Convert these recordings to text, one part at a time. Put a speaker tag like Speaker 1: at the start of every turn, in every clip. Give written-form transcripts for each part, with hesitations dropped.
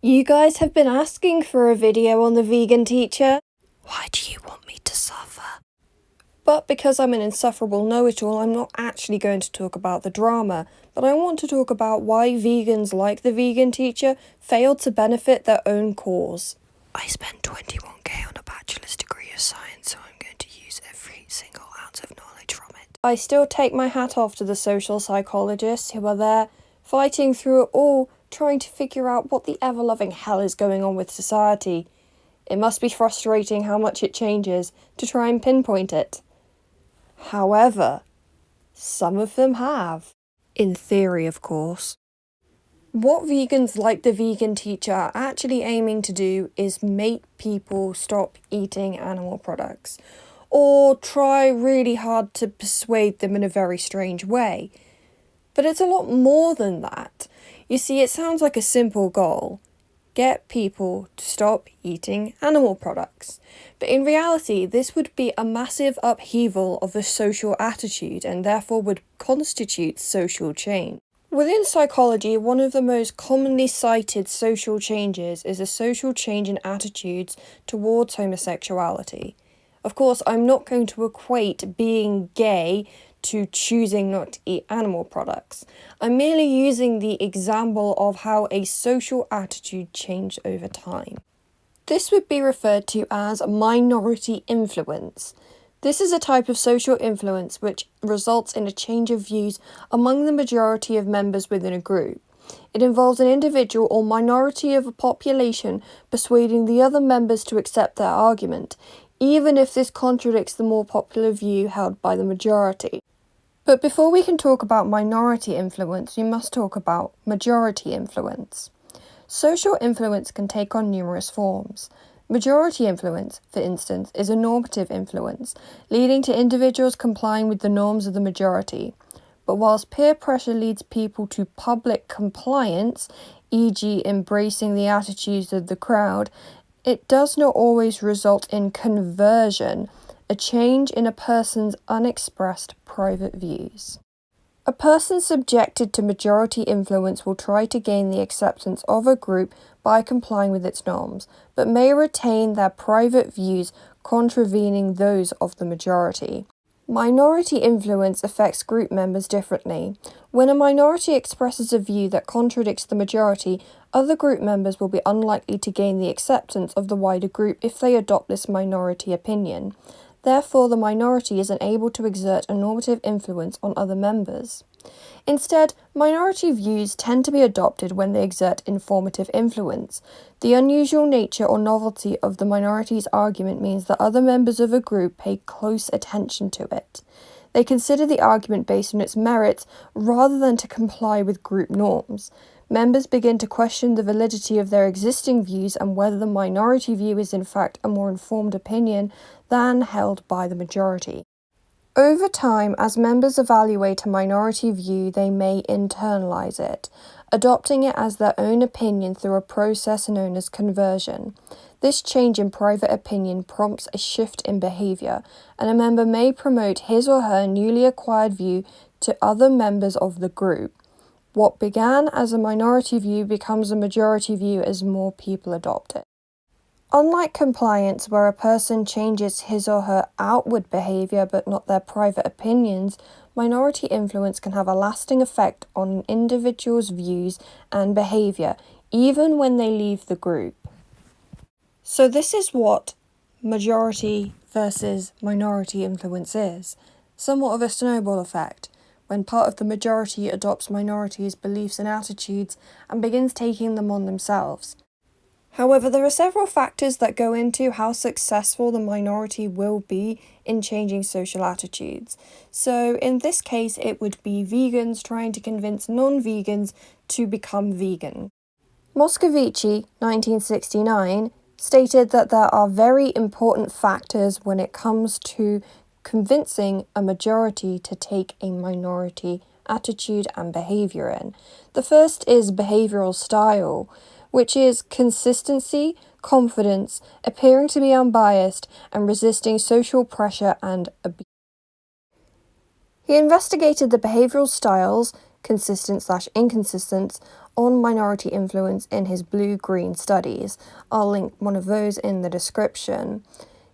Speaker 1: You guys have been asking for a video on the vegan teacher. Why do you want me to suffer? But because I'm an insufferable know-it-all, I'm not actually going to talk about the drama, but I want to talk about why vegans like the vegan teacher failed to benefit their own cause. I spent 21k on a bachelor's degree of science, so I'm going to use every single ounce of knowledge from it. I still take my hat off to the social psychologists who are there, fighting through it all, trying to figure out what the ever-loving hell is going on with society. It must be frustrating how much it changes to try and pinpoint it. However, some of them have. In theory, of course. What vegans like the vegan teacher are actually aiming to do is make people stop eating animal products, or try really hard to persuade them in a very strange way. But it's a lot more than that. You see, it sounds like a simple goal. Get people to stop eating animal products. But in reality, this would be a massive upheaval of the social attitude and therefore would constitute social change. Within psychology, one of the most commonly cited social changes is a social change in attitudes towards homosexuality. Of course, I'm not going to equate being gay to choosing not to eat animal products. I'm merely using the example of how a social attitude changed over time. This would be referred to as minority influence. This is a type of social influence which results in a change of views among the majority of members within a group. It involves an individual or minority of a population persuading the other members to accept their argument, even if this contradicts the more popular view held by the majority. But before we can talk about minority influence, we must talk about majority influence. Social influence can take on numerous forms. Majority influence, for instance, is a normative influence, leading to individuals complying with the norms of the majority. But whilst peer pressure leads people to public compliance, e.g. embracing the attitudes of the crowd, it does not always result in conversion, a change in a person's unexpressed private views. A person subjected to majority influence will try to gain the acceptance of a group by complying with its norms, but may retain their private views contravening those of the majority. Minority influence affects group members differently. When a minority expresses a view that contradicts the majority, other group members will be unlikely to gain the acceptance of the wider group if they adopt this minority opinion. Therefore, the minority is unable to exert a normative influence on other members. Instead, minority views tend to be adopted when they exert informative influence. The unusual nature or novelty of the minority's argument means that other members of a group pay close attention to it. They consider the argument based on its merits rather than to comply with group norms. Members begin to question the validity of their existing views and whether the minority view is in fact a more informed opinion than held by the majority. Over time, as members evaluate a minority view, they may internalize it, adopting it as their own opinion through a process known as conversion. This change in private opinion prompts a shift in behavior, and a member may promote his or her newly acquired view to other members of the group. What began as a minority view becomes a majority view as more people adopt it. Unlike compliance, where a person changes his or her outward behavior but not their private opinions, minority influence can have a lasting effect on an individual's views and behavior, even when they leave the group. So this is what majority versus minority influence is. Somewhat of a snowball effect, when part of the majority adopts minorities' beliefs and attitudes and begins taking them on themselves. However, there are several factors that go into how successful the minority will be in changing social attitudes. So in this case, it would be vegans trying to convince non-vegans to become vegan. Moscovici, 1969, stated that there are very important factors when it comes to convincing a majority to take a minority attitude and behavior in. The first is behavioral style, which is consistency, confidence, appearing to be unbiased, and resisting social pressure and abuse. He investigated the behavioral styles, consistent/inconsistent, on minority influence in his blue-green studies. I'll link one of those in the description.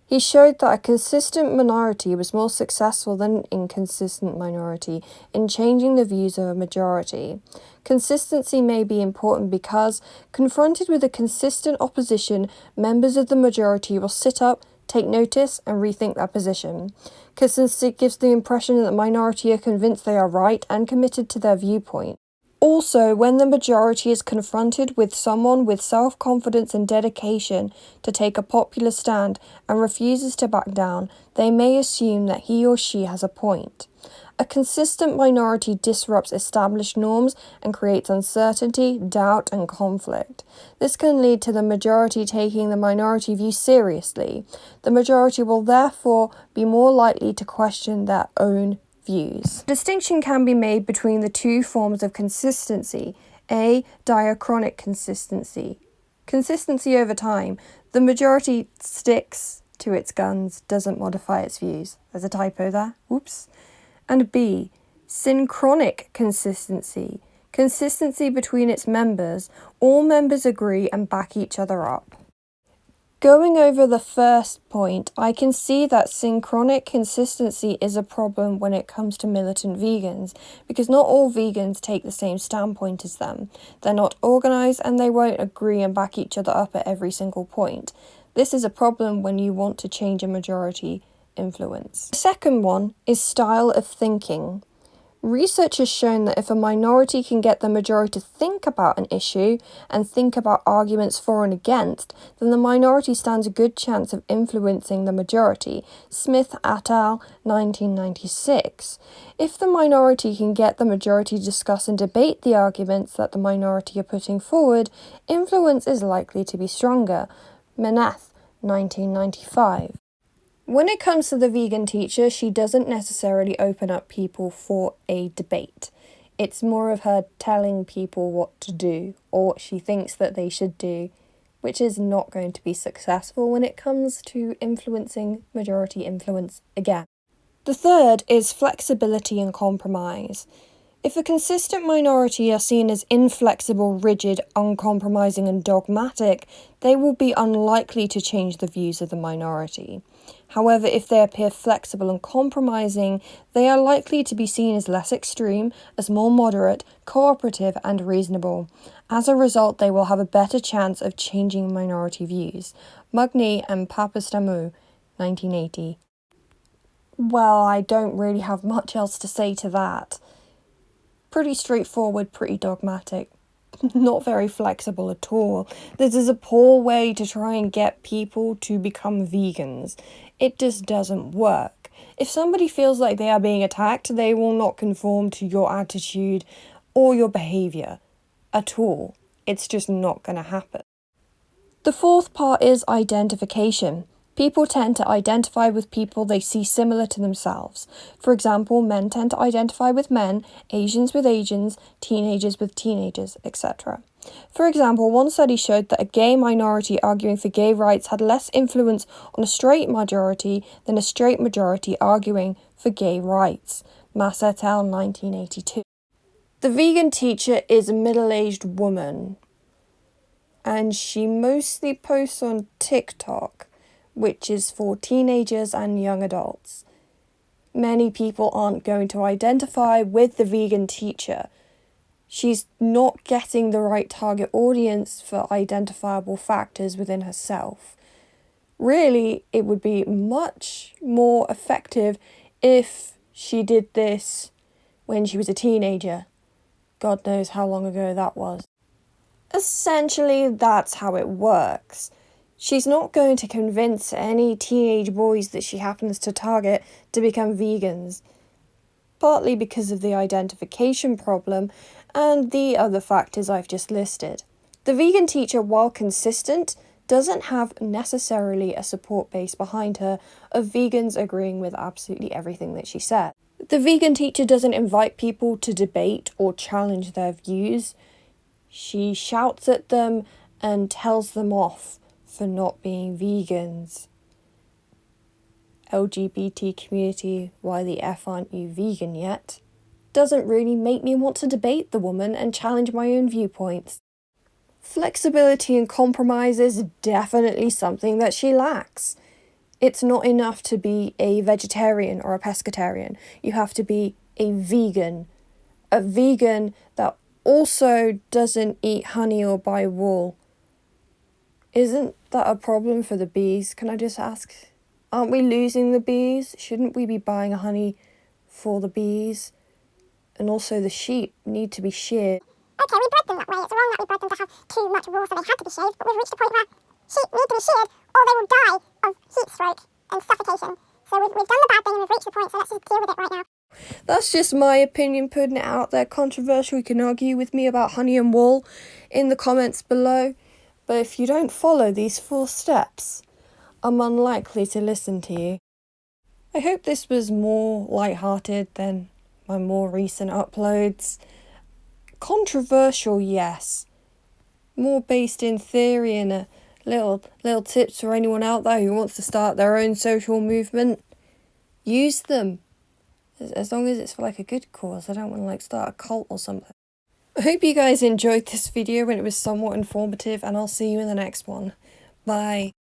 Speaker 1: He showed that a consistent minority was more successful than an inconsistent minority in changing the views of a majority. Consistency may be important because, confronted with a consistent opposition, members of the majority will sit up, take notice, and rethink their position. Consistency gives the impression that the minority are convinced they are right and committed to their viewpoint. Also, when the majority is confronted with someone with self-confidence and dedication to take a popular stand and refuses to back down, they may assume that he or she has a point. A consistent minority disrupts established norms and creates uncertainty, doubt, and conflict. This can lead to the majority taking the minority view seriously. The majority will therefore be more likely to question their own views. Distinction can be made between the two forms of consistency. A. Diachronic consistency. Consistency over time. The majority sticks to its guns, doesn't modify its views. There's a typo there. Oops. And B. Synchronic consistency. Consistency between its members. All members agree and back each other up. Going over the first point, I can see that synchronic consistency is a problem when it comes to militant vegans, because not all vegans take the same standpoint as them. They're not organised and they won't agree and back each other up at every single point. This is a problem when you want to change a majority influence. The second one is style of thinking. Research has shown that if a minority can get the majority to think about an issue and think about arguments for and against, then the minority stands a good chance of influencing the majority. Smith et al. 1996. If the minority can get the majority to discuss and debate the arguments that the minority are putting forward, influence is likely to be stronger. Meneth, 1995. When it comes to the vegan teacher, she doesn't necessarily open up people for a debate. It's more of her telling people what to do or what she thinks that they should do, which is not going to be successful when it comes to influencing majority influence again. The third is flexibility and compromise. If a consistent minority are seen as inflexible, rigid, uncompromising and dogmatic, they will be unlikely to change the views of the minority. However, if they appear flexible and compromising, they are likely to be seen as less extreme, as more moderate, cooperative and reasonable. As a result, they will have a better chance of changing minority views. Mugni and Papastamu, 1980. Well, I don't really have much else to say to that. Pretty straightforward, pretty dogmatic. Not very flexible at all. This is a poor way to try and get people to become vegans. It just doesn't work. If somebody feels like they are being attacked, they will not conform to your attitude or your behaviour at all. It's just not going to happen. The fourth part is identification. People tend to identify with people they see similar to themselves. For example, men tend to identify with men, Asians with Asians, teenagers with teenagers, etc. For example, one study showed that a gay minority arguing for gay rights had less influence on a straight majority than a straight majority arguing for gay rights. Mass et al. 1982. The vegan teacher is a middle-aged woman, and she mostly posts on TikTok, which is for teenagers and young adults. Many people aren't going to identify with the vegan teacher. She's not getting the right target audience for identifiable factors within herself. Really, it would be much more effective if she did this when she was a teenager. God knows how long ago that was. Essentially, that's how it works. She's not going to convince any teenage boys that she happens to target to become vegans, partly because of the identification problem and the other factors I've just listed. The vegan teacher, while consistent, doesn't have necessarily a support base behind her of vegans agreeing with absolutely everything that she said. The vegan teacher doesn't invite people to debate or challenge their views. She shouts at them and tells them off for not being vegans. LGBT community, why the F aren't you vegan yet? doesn't really make me want to debate the woman and challenge my own viewpoints. Flexibility and compromise is definitely something that she lacks. It's not enough to be a vegetarian or a pescatarian. You have to be a vegan. A vegan that also doesn't eat honey or buy wool. Isn't that a problem for the bees? Can I just ask? Aren't we losing the bees? Shouldn't we be buying honey for the bees? And also the sheep need to be sheared.
Speaker 2: Okay, we bred them that way. It's wrong that we bred them to have too much wool so they had to be shaved, but we've reached a point where sheep need to be sheared or they will die of heat stroke and suffocation. So we've done the bad thing and we've reached the point, so let's just deal with it right now.
Speaker 1: That's just my opinion, putting it out there. Controversial, you can argue with me about honey and wool in the comments below. But if you don't follow these 4 steps, I'm unlikely to listen to you. I hope this was more light-hearted than my more recent uploads. Controversial, yes. More based in theory and a little tips for anyone out there who wants to start their own social movement. Use them. As long as it's for like a good cause. I don't want to like start a cult or something. I hope you guys enjoyed this video and it was somewhat informative, and I'll see you in the next one. Bye.